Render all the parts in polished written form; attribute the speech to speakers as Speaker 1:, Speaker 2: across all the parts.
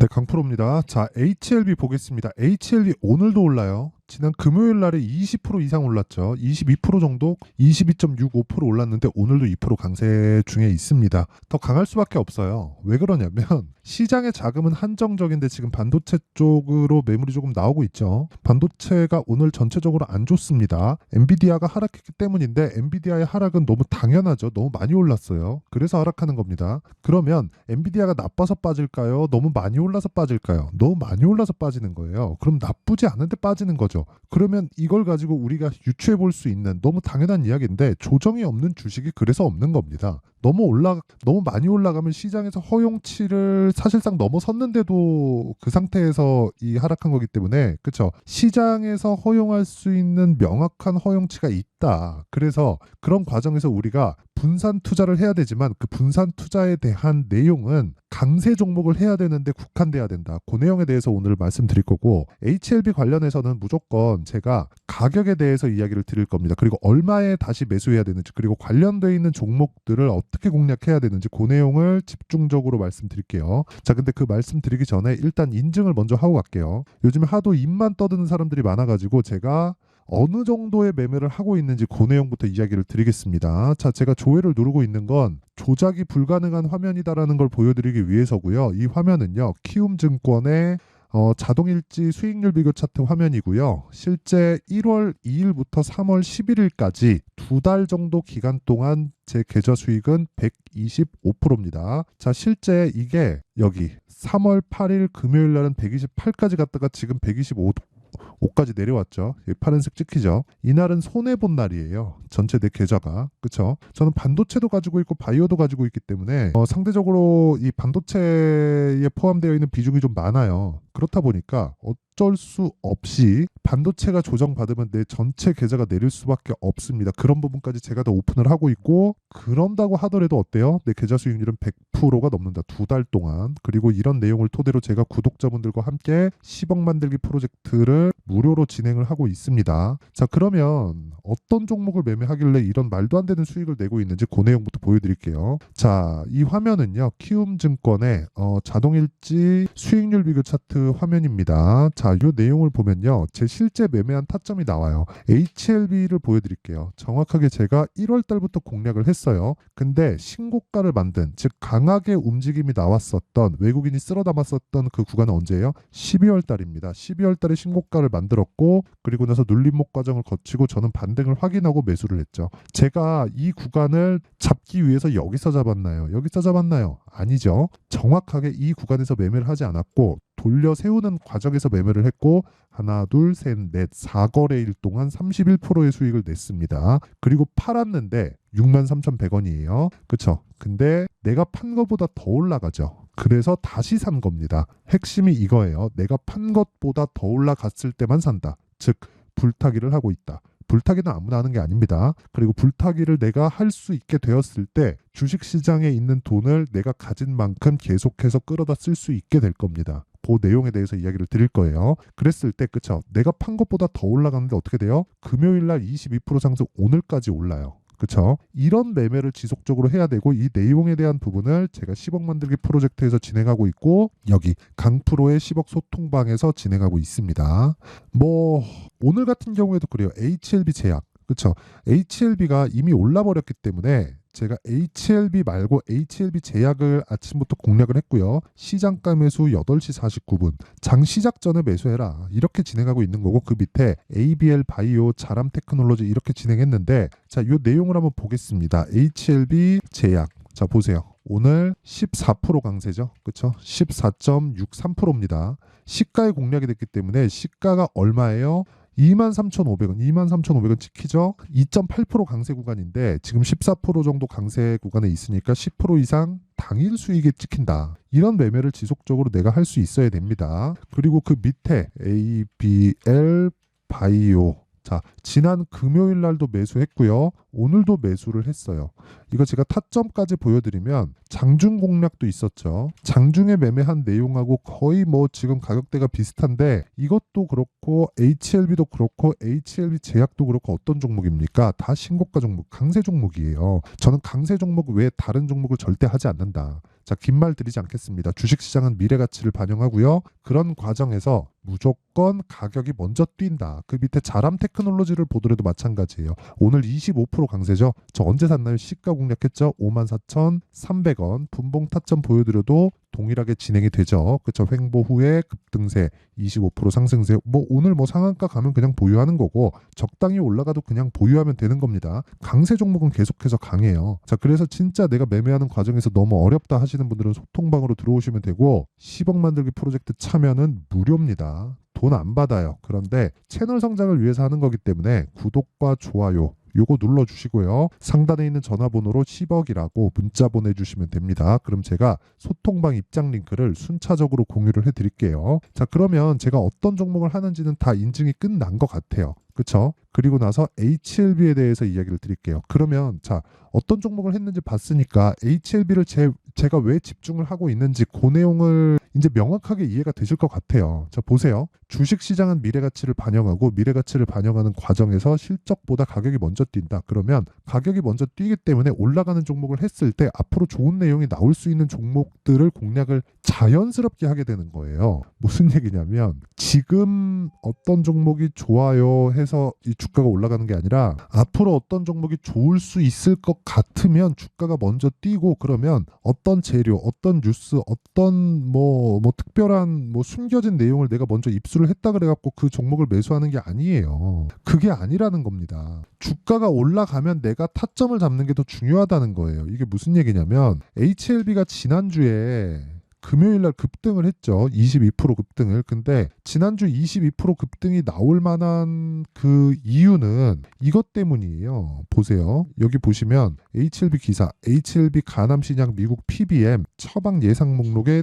Speaker 1: 네, 강프로입니다. 자, HLB 보겠습니다. HLB 오늘도 올라요. 지난 금요일 날에 20% 이상 올랐죠. 22% 정도, 22.65% 올랐는데 오늘도 2% 강세 중에 있습니다. 더 강할 수밖에 없어요. 왜 그러냐면 시장의 자금은 한정적인데 지금 반도체 쪽으로 매물이 조금 나오고 있죠. 반도체가 오늘 전체적으로 안 좋습니다. 엔비디아가 하락했기 때문인데 엔비디아의 하락은 너무 당연하죠. 너무 많이 올랐어요. 그래서 하락하는 겁니다. 그러면 엔비디아가 나빠서 빠질까요? 너무 많이 올라서 빠질까요? 너무 많이 올라서 빠지는 거예요. 그럼 나쁘지 않은데 빠지는 거죠. 그러면 이걸 가지고 우리가 유추해 볼 수 있는 너무 당연한 이야기인데 조정이 없는 주식이 그래서 없는 겁니다. 너무 많이 올라가면 시장에서 허용치를 사실상 넘어섰는데도 그 상태에서 이 하락한 거기 때문에 그렇죠. 시장에서 허용할 수 있는 명확한 허용치가 있다. 그래서 그런 과정에서 우리가 분산 투자를 해야 되지만 그 분산 투자에 대한 내용은 강세 종목을 해야 되는데 국한돼야 된다. 그 내용에 대해서 오늘 말씀드릴 거고 HLB 관련해서는 무조건 제가 가격에 대해서 이야기를 드릴 겁니다. 그리고 얼마에 다시 매수해야 되는지 그리고 관련되어 있는 종목들을 어떻게 공략해야 되는지 그 내용을 집중적으로 말씀드릴게요. 자, 근데 그 말씀드리기 전에 일단 인증을 먼저 하고 갈게요. 요즘에 하도 입만 떠드는 사람들이 많아가지고 제가 어느 정도의 매매를 하고 있는지 그 내용부터 이야기를 드리겠습니다. 자, 제가 조회를 누르고 있는 건 조작이 불가능한 화면이다라는 걸 보여드리기 위해서고요. 이 화면은요, 키움증권의 자동일지 수익률 비교 차트 화면이고요. 실제 1월 2일부터 3월 11일까지 두 달 정도 기간 동안 제 계좌 수익은 125%입니다. 자, 실제 이게 여기 3월 8일 금요일 날은 128까지 갔다가 지금 125까지 내려왔죠. 파란색 찍히죠. 이날은 손해본 날이에요. 전체 내 계좌가. 그쵸? 저는 반도체도 가지고 있고 바이오도 가지고 있기 때문에 상대적으로 이 반도체에 포함되어 있는 비중이 좀 많아요. 그렇다 보니까 어쩔 수 없이 반도체가 조정받으면 내 전체 계좌가 내릴 수밖에 없습니다. 그런 부분까지 제가 다 오픈을 하고 있고 그런다고 하더라도 어때요? 내 계좌 수익률은 100%가 넘는다. 두 달 동안. 그리고 이런 내용을 토대로 제가 구독자분들과 함께 10억 만들기 프로젝트를 무료로 진행을 하고 있습니다. 자, 그러면 어떤 종목을 매매하길래 이런 말도 안 되는 수익을 내고 있는지 그 내용부터 보여드릴게요. 자, 이 화면은요. 키움증권의 자동일지 수익률 비교 차트 화면입니다. 자, 이 내용을 보면요. 제 실제 매매한 타점이 나와요. HLB를 보여드릴게요. 정확하게 제가 1월 달부터 공략을 했어요. 근데 신고가를 만든, 즉 강하게 움직임이 나왔었던 외국인이 쓸어 담았었던 그 구간은 언제예요? 12월 달입니다. 12월 달에 신고가를 만들었고 그리고 나서 눌림목 과정을 거치고 저는 반등을 확인하고 매수를 했죠. 제가 이 구간을 잡기 위해서 여기서 잡았나요? 여기서 잡았나요? 아니죠. 정확하게 이 구간에서 매매를 하지 않았고 돌려 세우는 과정에서 매매를 했고 하나, 둘, 셋, 넷, 4거래일 동안 31%의 수익을 냈습니다. 그리고 팔았는데 63,100원이에요. 그쵸? 근데 내가 판 것보다 더 올라가죠. 그래서 다시 산 겁니다. 핵심이 이거예요. 내가 판 것보다 더 올라갔을 때만 산다. 즉 불타기를 하고 있다. 불타기는 아무나 하는 게 아닙니다. 그리고 불타기를 내가 할 수 있게 되었을 때 주식시장에 있는 돈을 내가 가진 만큼 계속해서 끌어다 쓸 수 있게 될 겁니다. 그 내용에 대해서 이야기를 드릴 거예요. 그랬을 때 그쵸? 내가 판 것보다 더 올라가는데 어떻게 돼요? 금요일날 22% 상승 오늘까지 올라요. 그쵸? 이런 매매를 지속적으로 해야 되고 이 내용에 대한 부분을 제가 10억 만들기 프로젝트에서 진행하고 있고 여기 강프로의 10억 소통방에서 진행하고 있습니다. 뭐 오늘 같은 경우에도 그래요. HLB 제약. 그쵸? HLB가 이미 올라버렸기 때문에 제가 HLB 말고 HLB 제약을 아침부터 공략을 했고요. 시장가 매수 8시 49분. 장 시작 전에 매수해라. 이렇게 진행하고 있는 거고 그 밑에 ABL 바이오, 자람 테크놀로지 이렇게 진행했는데 자, 이 내용을 한번 보겠습니다. HLB 제약. 자, 보세요. 오늘 14% 강세죠. 그렇죠? 14.63%입니다. 시가에 공략이 됐기 때문에 시가가 얼마예요? 23,500원, 23,500원 찍히죠? 2.8% 강세 구간인데 지금 14% 정도 강세 구간에 있으니까 10% 이상 당일 수익에 찍힌다. 이런 매매를 지속적으로 내가 할 수 있어야 됩니다. 그리고 그 밑에 ABL 바이오. 자, 지난 금요일 날도 매수했고요. 오늘도 매수를 했어요. 이거 제가 타점까지 보여드리면 장중 공략도 있었죠. 장중에 매매한 내용하고 거의 뭐 지금 가격대가 비슷한데 이것도 그렇고 HLB도 그렇고 HLB 제약도 그렇고 어떤 종목입니까? 다 신고가 종목, 강세 종목이에요. 저는 강세 종목 외에 다른 종목을 절대 하지 않는다. 자, 긴 말 드리지 않겠습니다. 주식시장은 미래 가치를 반영하고요. 그런 과정에서 무조건 가격이 먼저 뛴다. 그 밑에 자람 테크놀로지를 보더라도 마찬가지예요. 오늘 25% 강세죠. 저 언제 샀나요? 시가 공략했죠. 54,300원. 분봉 타점 보여드려도 동일하게 진행이 되죠. 그쵸? 횡보 후에 급등세, 25% 상승세. 뭐 오늘 뭐 상한가 가면 그냥 보유하는 거고 적당히 올라가도 그냥 보유하면 되는 겁니다. 강세 종목은 계속해서 강해요. 자, 그래서 진짜 내가 매매하는 과정에서 너무 어렵다 하시는 분들은 소통방으로 들어오시면 되고 10억 만들기 프로젝트 참여는 무료입니다. 돈 안 받아요. 그런데 채널 성장을 위해서 하는 거기 때문에 구독과 좋아요 요거 눌러주시고요. 상단에 있는 전화번호로 10억이라고 문자 보내주시면 됩니다. 그럼 제가 소통방 입장 링크를 순차적으로 공유를 해드릴게요. 자, 그러면 제가 어떤 종목을 하는지는 다 인증이 끝난 것 같아요. 그쵸? 그리고 나서 HLB에 대해서 이야기를 드릴게요. 그러면 자, 어떤 종목을 했는지 봤으니까 HLB를 제가 왜 집중을 하고 있는지 그 내용을 이제 명확하게 이해가 되실 것 같아요. 자, 보세요. 주식시장은 미래가치를 반영하고 미래가치를 반영하는 과정에서 실적보다 가격이 먼저 뛴다. 그러면 가격이 먼저 뛰기 때문에 올라가는 종목을 했을 때 앞으로 좋은 내용이 나올 수 있는 종목들을 공략을 자연스럽게 하게 되는 거예요. 무슨 얘기냐면 지금 어떤 종목이 좋아요 해서 이 주가가 올라가는 게 아니라 앞으로 어떤 종목이 좋을 수 있을 것 같으면 주가가 먼저 뛰고 그러면 어떤 재료, 어떤 뉴스, 어떤 뭐 특별한 뭐 숨겨진 내용을 내가 먼저 입수를 했다 그래갖고 그 종목을 매수하는 게 아니에요. 그게 아니라는 겁니다. 주가가 올라가면 내가 타점을 잡는 게 더 중요하다는 거예요. 이게 무슨 얘기냐면 HLB가 지난주에 금요일 날 급등을 했죠. 22% 급등을. 근데 지난주 22% 급등이 나올 만한 그 이유는 이것 때문이에요. 보세요. 여기 보시면 HLB 기사, HLB 가남신약 미국 PBM 처방 예상 목록에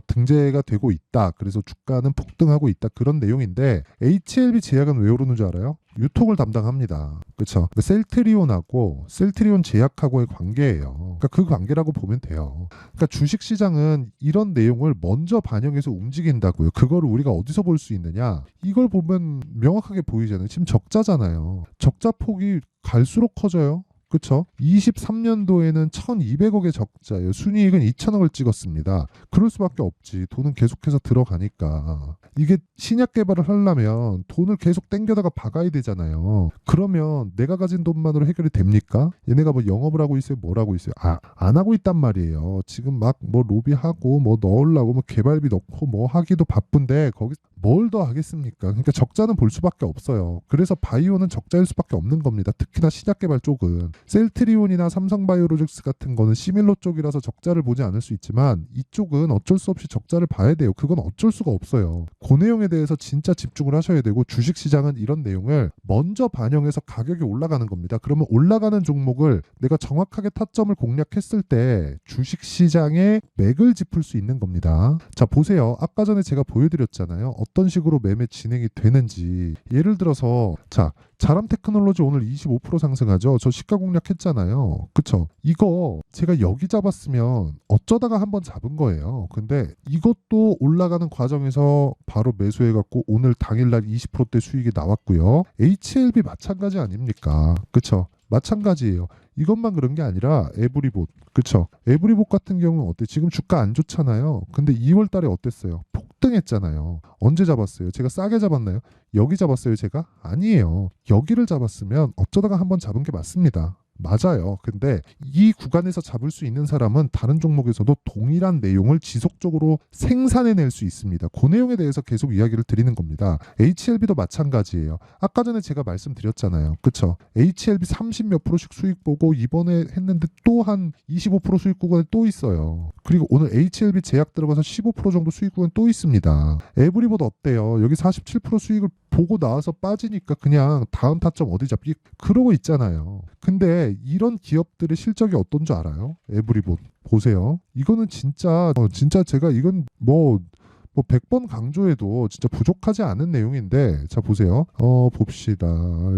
Speaker 1: 등재가 되고 있다. 그래서 주가는 폭등하고 있다. 그런 내용인데 HLB 제약은 왜 오르는 줄 알아요? 유통을 담당합니다. 그렇죠? 셀트리온하고 셀트리온 제약하고의 관계예요. 그러니까 그 관계라고 보면 돼요. 그러니까 주식시장은 이런 내용을 먼저 반영해서 움직인다고요. 그거를 우리가 어디서 볼 수 있느냐? 이걸 보면 명확하게 보이잖아요. 지금 적자잖아요. 적자 폭이 갈수록 커져요. 그렇죠? 23년도에는 1,200억의 적자예요. 순이익은 2,000억을 찍었습니다. 그럴 수밖에 없지. 돈은 계속해서 들어가니까. 이게 신약 개발을 하려면 돈을 계속 땡겨다가 박아야 되잖아요. 그러면 내가 가진 돈만으로 해결이 됩니까? 얘네가 뭐 영업을 하고 있어요? 뭘 하고 있어요? 안 하고 있단 말이에요. 지금 막 뭐 로비하고 뭐 넣으려고 뭐 개발비 넣고 뭐 하기도 바쁜데 거기 뭘 더 하겠습니까? 그러니까 적자는 볼 수밖에 없어요. 그래서 바이오는 적자일 수밖에 없는 겁니다. 특히나 신약 개발 쪽은. 셀트리온이나 삼성바이오로직스 같은 거는 시밀러 쪽이라서 적자를 보지 않을 수 있지만 이쪽은 어쩔 수 없이 적자를 봐야 돼요. 그건 어쩔 수가 없어요. 그 내용에 대해서 진짜 집중을 하셔야 되고 주식시장은 이런 내용을 먼저 반영해서 가격이 올라가는 겁니다. 그러면 올라가는 종목을 내가 정확하게 타점을 공략했을 때 주식시장에 맥을 짚을 수 있는 겁니다. 자, 보세요. 아까 전에 제가 보여드렸잖아요. 어떤 식으로 매매 진행이 되는지. 예를 들어서 자, 자람 테크놀로지 오늘 25% 상승하죠. 저 시가 공략했잖아요. 그쵸? 이거 제가 여기 잡았으면 어쩌다가 한번 잡은 거예요. 근데 이것도 올라가는 과정에서 바로 매수해갖고 오늘 당일날 20%대 수익이 나왔고요. HLB 마찬가지 아닙니까? 그쵸? 마찬가지예요. 이것만 그런 게 아니라 에브리봇. 그쵸? 에브리봇 같은 경우는 어때? 지금 주가 안 좋잖아요. 근데 2월 달에 어땠어요? 폭등했잖아요. 언제 잡았어요? 제가 싸게 잡았나요? 여기 잡았어요, 제가? 아니에요. 여기를 잡았으면 어쩌다가 한번 잡은 게 맞습니다. 맞아요. 근데 이 구간에서 잡을 수 있는 사람은 다른 종목에서도 동일한 내용을 지속적으로 생산해낼 수 있습니다. 그 내용에 대해서 계속 이야기를 드리는 겁니다. HLB도 마찬가지예요. 아까 전에 제가 말씀드렸잖아요. 그쵸? HLB 30 몇 프로씩 수익 보고 이번에 했는데 또 한 25% 수익 구간에 또 있어요. 그리고 오늘 HLB 제약 들어가서 15% 정도 수익 구간 또 있습니다. 에브리봇 어때요? 여기 47% 수익을 보고 나와서 빠지니까 그냥 다음 타점 어디 잡기 그러고 있잖아요. 근데 이런 기업들의 실적이 어떤 줄 알아요? 에브리봇 보세요. 이거는 진짜 제가 이건 뭐 100번 강조해도 진짜 부족하지 않은 내용인데 자 보세요. 봅시다.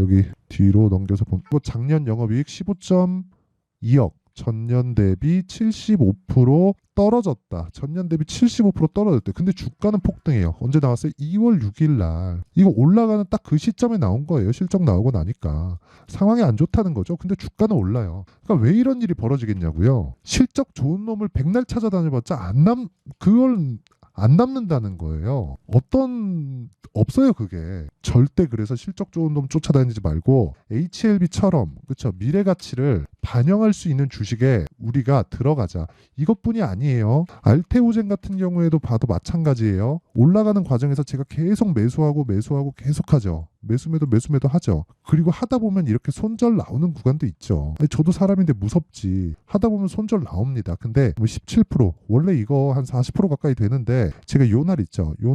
Speaker 1: 여기 뒤로 넘겨서 보면 작년 영업이익 15.2억 전년 대비 75% 떨어졌다. 전년 대비 75% 떨어졌대. 근데 주가는 폭등해요. 언제 나왔어요? 2월 6일 날. 이거 올라가는 딱 그 시점에 나온 거예요. 실적 나오고 나니까. 상황이 안 좋다는 거죠. 근데 주가는 올라요. 그러니까 왜 이런 일이 벌어지겠냐고요. 실적 좋은 놈을 백날 찾아다녀봤자 그걸 안 남는다는 거예요. 없어요, 그게. 절대. 그래서 실적 좋은 놈 쫓아다니지 말고 HLB처럼 그쵸, 미래 가치를 반영할 수 있는 주식에 우리가 들어가자. 이것뿐이 아니에요. 알테오젠 같은 경우에도 봐도 마찬가지예요. 올라가는 과정에서 제가 계속 매수하고 계속하죠. 매수매도 하죠. 그리고 하다 보면 이렇게 손절 나오는 구간도 있죠. 아니, 저도 사람인데 무섭지. 하다 보면 손절 나옵니다. 근데 17% 원래 이거 한 40% 가까이 되는데 제가 요 날 있죠. 요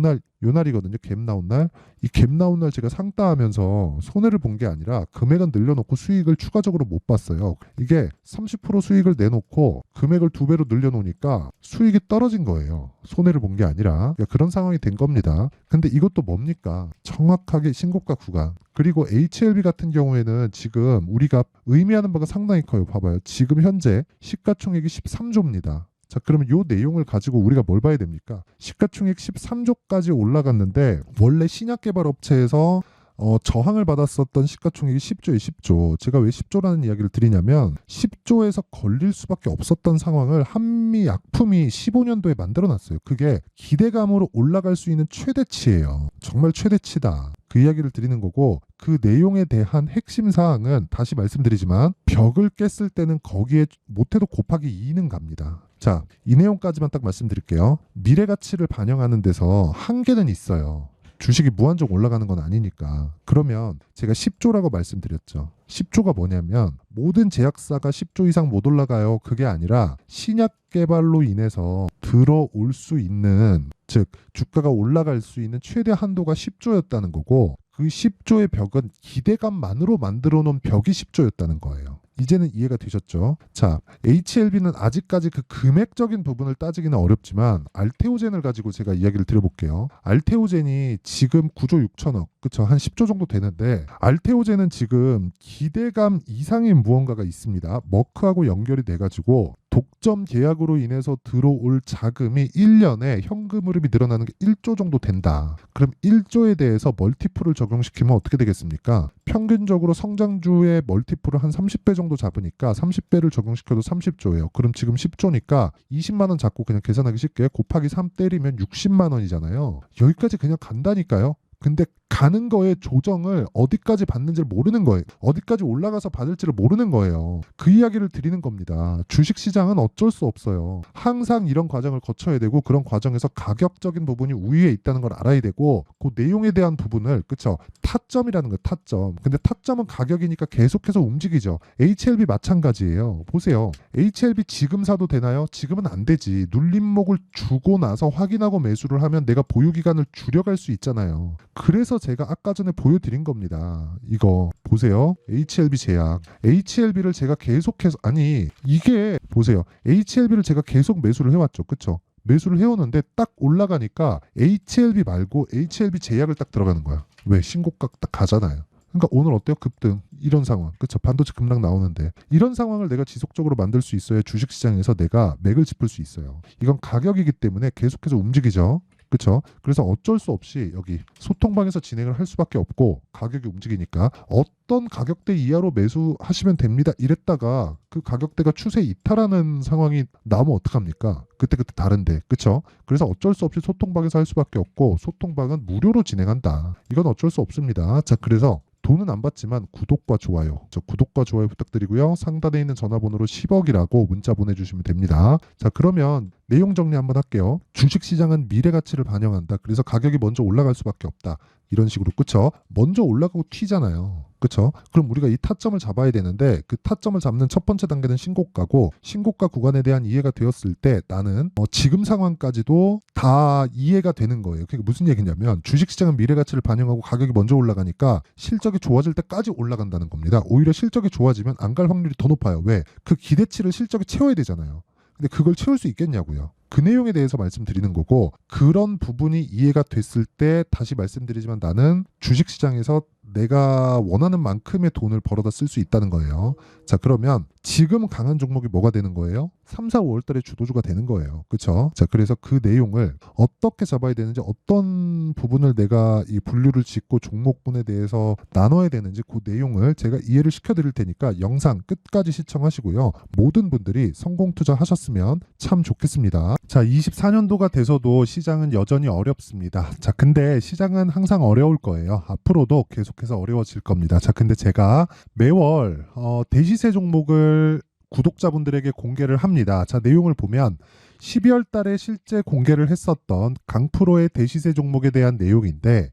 Speaker 1: 날이거든요. 갭 나온 날. 이 갭 나온 날 제가 상따하면서 손해를 본 게 아니라 금액은 늘려놓고 수익을 추가적으로 못 봤어요. 이게 30% 수익을 내놓고 금액을 2배로 늘려놓으니까 수익이 떨어진 거예요. 손해를 본 게 아니라. 그런 상황이 된 겁니다. 근데 이것도 뭡니까? 정확하게 신고가 구간. 그리고 HLB 같은 경우에는 지금 우리가 의미하는 바가 상당히 커요. 봐봐요. 지금 현재 시가총액이 13조입니다. 자, 그러면 이 내용을 가지고 우리가 뭘 봐야 됩니까? 시가총액 13조까지 올라갔는데 원래 신약개발업체에서 저항을 받았었던 시가총액이 10조에 10조. 제가 왜 10조라는 이야기를 드리냐면 10조에서 걸릴 수밖에 없었던 상황을 한미약품이 15년도에 만들어놨어요. 그게 기대감으로 올라갈 수 있는 최대치예요. 정말 최대치다. 그 이야기를 드리는 거고, 그 내용에 대한 핵심 사항은 다시 말씀드리지만 벽을 깼을 때는 거기에 못해도 곱하기 2는 갑니다. 자, 이 내용까지만 딱 말씀드릴게요. 미래 가치를 반영하는 데서 한계는 있어요. 주식이 무한정 올라가는 건 아니니까. 그러면 제가 10조라고 말씀드렸죠. 10조가 뭐냐면 모든 제약사가 10조 이상 못 올라가요. 그게 아니라 신약 개발로 인해서 들어올 수 있는, 즉 주가가 올라갈 수 있는 최대 한도가 10조였다는 거고, 그 10조의 벽은 기대감만으로 만들어 놓은 벽이 10조였다는 거예요. 이제는 이해가 되셨죠? 자, HLB는 아직까지 그 금액적인 부분을 따지기는 어렵지만 알테오젠을 가지고 제가 이야기를 드려볼게요. 알테오젠이 지금 9조 6천억, 그쵸? 한 10조 정도 되는데 알테오젠은 지금 기대감 이상의 무언가가 있습니다. 머크하고 연결이 돼가지고 독점 계약으로 인해서 들어올 자금이 1년에 현금 흐름이 늘어나는 게 1조 정도 된다. 그럼 1조에 대해서 멀티플을 적용시키면 어떻게 되겠습니까? 평균적으로 성장주의 멀티플을 한 30배 정도 잡으니까 30배를 적용시켜도 30조예요. 그럼 지금 10조니까 20만 원 잡고 그냥 계산하기 쉽게 곱하기 3 때리면 60만 원이잖아요. 여기까지 그냥 간다니까요. 근데 가는 거에 조정을 어디까지 받는지를 모르는 거예요. 어디까지 올라가서 받을지를 모르는 거예요. 그 이야기를 드리는 겁니다. 주식시장은 어쩔 수 없어요. 항상 이런 과정을 거쳐야 되고, 그런 과정에서 가격적인 부분이 우위에 있다는 걸 알아야 되고, 그 내용에 대한 부분을, 그쵸? 타점이라는 거, 타점. 근데 타점은 가격이니까 계속해서 움직이죠. HLB 마찬가지예요. 보세요. HLB 지금 사도 되나요? 지금은 안 되지. 눌림목을 주고 나서 확인하고 매수를 하면 내가 보유기간을 줄여갈 수 있잖아요. 그래서 제가 아까 전에 보여드린 겁니다. 이거 보세요. HLB 제약. HLB를 제가 계속해서, 아니 이게 보세요. HLB를 제가 계속 매수를 해왔죠. 그쵸? 매수를 해오는데 딱 올라가니까 HLB 말고 HLB 제약을 딱 들어가는 거야. 왜? 신고가 딱 가잖아요. 그러니까 오늘 어때요? 급등. 이런 상황. 그렇죠? 반도체 급락 나오는데 이런 상황을 내가 지속적으로 만들 수 있어야 주식시장에서 내가 맥을 짚을 수 있어요. 이건 가격이기 때문에 계속해서 움직이죠. 그렇죠? 그래서 어쩔 수 없이 여기 소통방에서 진행을 할 수밖에 없고, 가격이 움직이니까 어떤 가격대 이하로 매수하시면 됩니다. 이랬다가 그 가격대가 추세 이탈하는 상황이 나오면 어떡합니까? 그때그때 다른데. 그렇죠? 그래서 어쩔 수 없이 소통방에서 할 수밖에 없고, 소통방은 무료로 진행한다. 이건 어쩔 수 없습니다. 자, 그래서 돈은 안 받지만 구독과 좋아요. 구독과 좋아요 부탁드리고요. 상단에 있는 전화번호로 10억이라고 문자 보내주시면 됩니다. 자, 그러면 내용 정리 한번 할게요. 주식시장은 미래 가치를 반영한다. 그래서 가격이 먼저 올라갈 수밖에 없다. 이런 식으로. 그쵸? 먼저 올라가고 튀잖아요. 그쵸? 그럼 우리가 이 타점을 잡아야 되는데, 그 타점을 잡는 첫 번째 단계는 신고가고, 신고가 구간에 대한 이해가 되었을 때 나는 지금 상황까지도 다 이해가 되는 거예요. 그게 무슨 얘기냐면 주식시장은 미래 가치를 반영하고 가격이 먼저 올라가니까 실적이 좋아질 때까지 올라간다는 겁니다. 오히려 실적이 좋아지면 안 갈 확률이 더 높아요. 왜? 그 기대치를 실적이 채워야 되잖아요. 근데 그걸 채울 수 있겠냐고요. 그 내용에 대해서 말씀드리는 거고, 그런 부분이 이해가 됐을 때 다시 말씀드리지만 나는 주식시장에서 내가 원하는 만큼의 돈을 벌어다 쓸 수 있다는 거예요. 자, 그러면 지금 강한 종목이 뭐가 되는 거예요? 3, 4, 5월 달에 주도주가 되는 거예요. 그렇죠? 자, 그래서 그 내용을 어떻게 잡아야 되는지, 어떤 부분을 내가 이 분류를 짓고 종목군에 대해서 나눠야 되는지 그 내용을 제가 이해를 시켜드릴 테니까 영상 끝까지 시청하시고요. 모든 분들이 성공 투자하셨으면 참 좋겠습니다. 자, 24년도가 돼서도 시장은 여전히 어렵습니다. 자, 근데 시장은 항상 어려울 거예요. 앞으로도 계속해서 어려워질 겁니다. 자, 근데 제가 매월 대시세 종목을 구독자분들에게 공개를 합니다. 자, 내용을 보면 12월 달에 실제 공개를 했었던 강프로의 대시세 종목에 대한 내용인데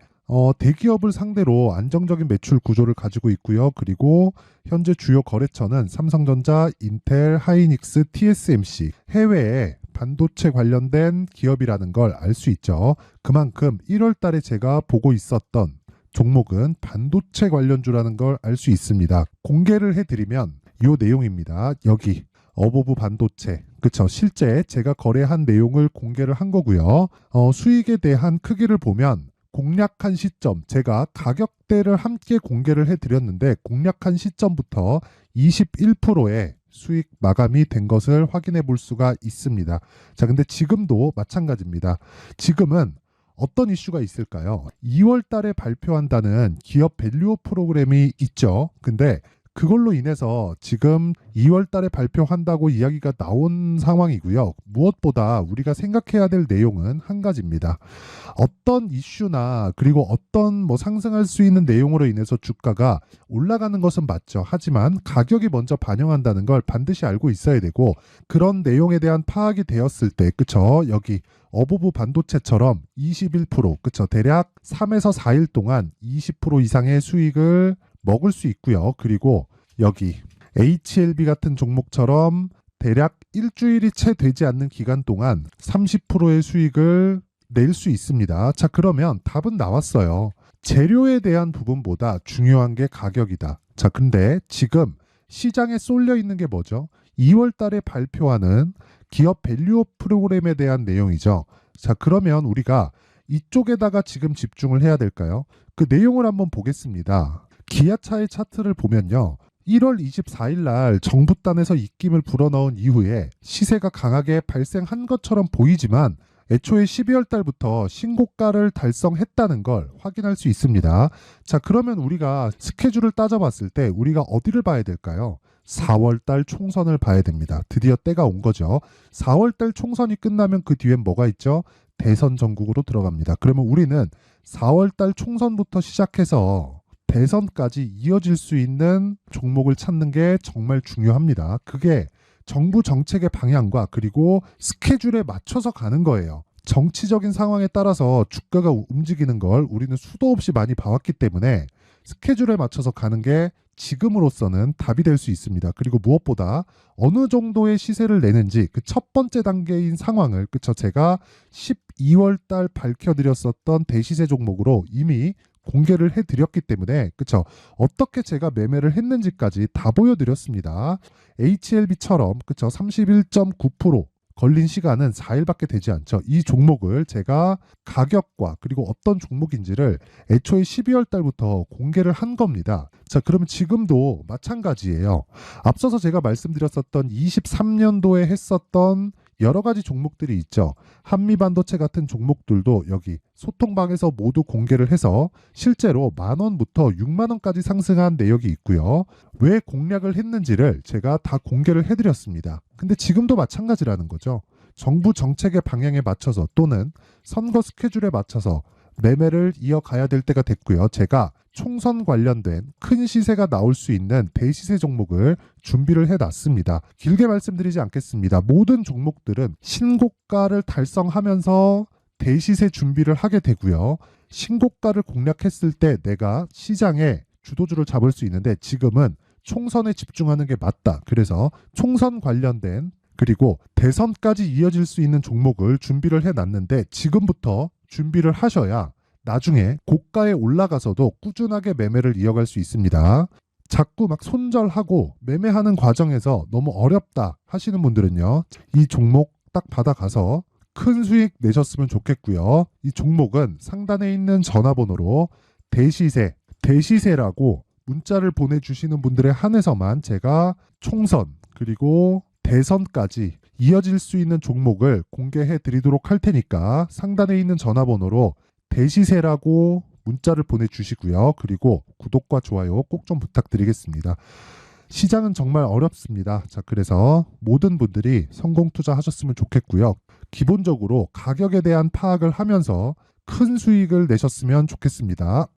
Speaker 1: 대기업을 상대로 안정적인 매출 구조를 가지고 있고요. 그리고 현재 주요 거래처는 삼성전자, 인텔, 하이닉스, TSMC, 해외에 반도체 관련된 기업이라는 걸 알 수 있죠. 그만큼 1월 달에 제가 보고 있었던 종목은 반도체 관련주라는 걸 알 수 있습니다. 공개를 해드리면 이 내용입니다. 여기 어보브 반도체, 그쵸? 실제 제가 거래한 내용을 공개를 한 거고요. 수익에 대한 크기를 보면 공략한 시점, 제가 가격대를 함께 공개를 해드렸는데 공략한 시점부터 21%의 수익 마감이 된 것을 확인해 볼 수가 있습니다. 자, 근데 지금도 마찬가지입니다. 지금은 어떤 이슈가 있을까요? 2월 달에 발표한다는 기업 밸류업 프로그램이 있죠. 근데 그걸로 인해서 지금 2월 달에 발표한다고 이야기가 나온 상황이고요. 무엇보다 우리가 생각해야 될 내용은 한 가지입니다. 어떤 이슈나 그리고 어떤 상승할 수 있는 내용으로 인해서 주가가 올라가는 것은 맞죠. 하지만 가격이 먼저 반영한다는 걸 반드시 알고 있어야 되고, 그런 내용에 대한 파악이 되었을 때, 그쵸? 여기 어보브 반도체처럼 21%, 그쵸? 대략 3에서 4일 동안 20% 이상의 수익을 먹을 수 있고요. 그리고 여기 HLB 같은 종목처럼 대략 일주일이 채 되지 않는 기간 동안 30%의 수익을 낼 수 있습니다. 자, 그러면 답은 나왔어요. 재료에 대한 부분보다 중요한 게 가격이다. 자, 근데 지금 시장에 쏠려 있는 게 뭐죠? 2월 달에 발표하는 기업 밸류업 프로그램에 대한 내용이죠. 자, 그러면 우리가 이쪽에다가 지금 집중을 해야 될까요? 그 내용을 한번 보겠습니다. 기아차의 차트를 보면요. 1월 24일 날 정부단에서 입김을 불어넣은 이후에 시세가 강하게 발생한 것처럼 보이지만 애초에 12월 달부터 신고가를 달성했다는 걸 확인할 수 있습니다. 자, 그러면 우리가 스케줄을 따져봤을 때 우리가 어디를 봐야 될까요? 4월 달 총선을 봐야 됩니다. 드디어 때가 온 거죠. 4월 달 총선이 끝나면 그 뒤엔 뭐가 있죠? 대선 전국으로 들어갑니다. 그러면 우리는 4월 달 총선부터 시작해서 대선까지 이어질 수 있는 종목을 찾는 게 정말 중요합니다. 그게 정부 정책의 방향과 그리고 스케줄에 맞춰서 가는 거예요. 정치적인 상황에 따라서 주가가 움직이는 걸 우리는 수도 없이 많이 봐왔기 때문에 스케줄에 맞춰서 가는 게 지금으로서는 답이 될 수 있습니다. 그리고 무엇보다 어느 정도의 시세를 내는지 그 첫 번째 단계인 상황을, 그쵸? 제가 12월 달 밝혀드렸었던 대시세 종목으로 이미 공개를 해드렸기 때문에, 그쵸? 어떻게 제가 매매를 했는지까지 다 보여드렸습니다. HLB처럼, 그쵸? 31.9% 걸린 시간은 4일밖에 되지 않죠. 이 종목을 제가 가격과 그리고 어떤 종목인지를 애초에 12월 달부터 공개를 한 겁니다. 자, 그러면 지금도 마찬가지예요. 앞서서 제가 말씀드렸었던 23년도에 했었던 여러 가지 종목들이 있죠. 한미반도체 같은 종목들도 여기 소통방에서 모두 공개를 해서 실제로 10,000원부터 60,000원까지 상승한 내역이 있고요. 왜 공략을 했는지를 제가 다 공개를 해드렸습니다. 근데 지금도 마찬가지라는 거죠. 정부 정책의 방향에 맞춰서 또는 선거 스케줄에 맞춰서 매매를 이어가야 될 때가 됐고요. 제가 총선 관련된 큰 시세가 나올 수 있는 대시세 종목을 준비를 해놨습니다. 길게 말씀드리지 않겠습니다. 모든 종목들은 신고가를 달성하면서 대시세 준비를 하게 되고요. 신고가를 공략했을 때 내가 시장에 주도주를 잡을 수 있는데 지금은 총선에 집중하는 게 맞다. 그래서 총선 관련된 그리고 대선까지 이어질 수 있는 종목을 준비를 해놨는데 지금부터 준비를 하셔야 나중에 고가에 올라가서도 꾸준하게 매매를 이어갈 수 있습니다. 자꾸 막 손절하고 매매하는 과정에서 너무 어렵다 하시는 분들은요. 이 종목 딱 받아가서 큰 수익 내셨으면 좋겠고요. 이 종목은 상단에 있는 전화번호로 대시세 대시세라고 문자를 보내주시는 분들에 한해서만 제가 총선 그리고 대선까지 이어질 수 있는 종목을 공개해 드리도록 할 테니까 상단에 있는 전화번호로 대시세라고 문자를 보내주시고요. 그리고 구독과 좋아요 꼭 좀 부탁드리겠습니다. 시장은 정말 어렵습니다. 자, 그래서 모든 분들이 성공 투자하셨으면 좋겠고요. 기본적으로 가격에 대한 파악을 하면서 큰 수익을 내셨으면 좋겠습니다.